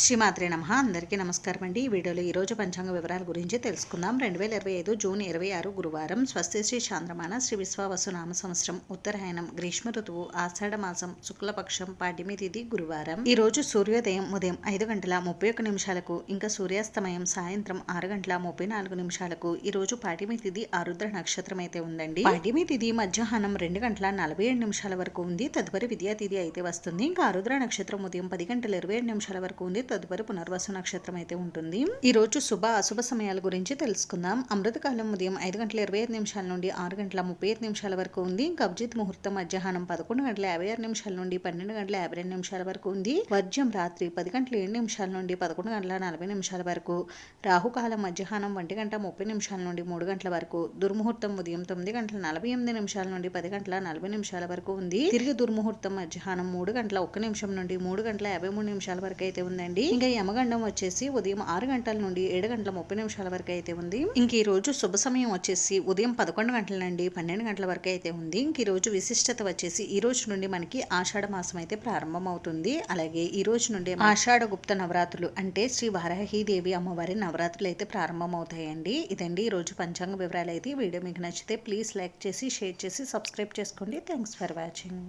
శ్రీమాత్రే నమః. అందరికీ నమస్కారం అండి. ఈ వీడియోలో ఈరోజు పంచాంగ వివరాల గురించి తెలుసుకుందాం. 2025 జూన్ 26 గురువారం. స్వస్తి శ్రీ చాంద్రమాన శ్రీ విశ్వావసు నామ సంవత్సరం, ఉత్తరాయణం, గ్రీష్మ ఋతువు, ఆషాఢ మాసం, శుక్లపక్షం, పాడ్యమి తిథి గురువారం. ఈ రోజు సూర్యోదయం ఉదయం 5:31 ఇంకా సూర్యాస్తమయం సాయంత్రం 6:34. ఈ రోజు పాడ్యమి తిథి ఆరుద్ర నక్షత్రం అయితే ఉందండి. పాడ్యమి తిథి మధ్యాహ్నం 2:47 వరకు ఉంది. తదుపరి విద్యా తిథి అయితే వస్తుంది. ఇంకా ఆరుద్ర నక్షత్రం ఉదయం 10:27 వరకు ఉంది. తదుపరి పునర్వసు నక్షత్రం అయితే ఉంటుంది. ఈ రోజు శుభ అశుభ సమయాల గురించి తెలుసుకుందాం. అమృతకాలం ఉదయం 5:25 నుండి 6:35 వరకు ఉంది. ఇంకా అభిజిత్ ముహూర్తం మధ్యాహ్నం 11:56 నుండి 12:52 వరకు ఉంది. వర్జ్యం రాత్రి 10:07 నుండి 11:40 వరకు. రాహుకాలం మధ్యాహ్నం 1:30 నుండి 3 గంటల వరకు. దుర్ముహూర్తం ఉదయం 9:48 నుండి 10:40 వరకు ఉంది. తిరిగి దుర్ముహూర్తం మధ్యాహ్నం 3:01 నుండి 3:53 వరకు అయితే ఉందండి. ఇంకా యమగండం వచ్చేసి ఉదయం 6 గంటల నుండి 7:30 వరకు అయితే ఉంది. ఇంక ఈ రోజు శుభ సమయం వచ్చేసి ఉదయం 11 గంటల నుండి 12 గంటల వరకు అయితే ఉంది. ఇంక ఈ రోజు విశిష్టత వచ్చేసి ఈ రోజు నుండి మనకి ఆషాఢ మాసం అయితే ప్రారంభం అవుతుంది. అలాగే ఈ రోజు నుండి ఆషాఢ గుప్త నవరాత్రులు అంటే శ్రీ వారాహీదేవి అమ్మవారి నవరాత్రులు అయితే ప్రారంభం అవుతాయండి. ఇదండి ఈ రోజు పంచాంగ వివరాలు అయితే. వీడియో మీకు నచ్చితే ప్లీజ్ లైక్ చేసి షేర్ చేసి సబ్స్క్రైబ్ చేసుకోండి. Thanks for watching.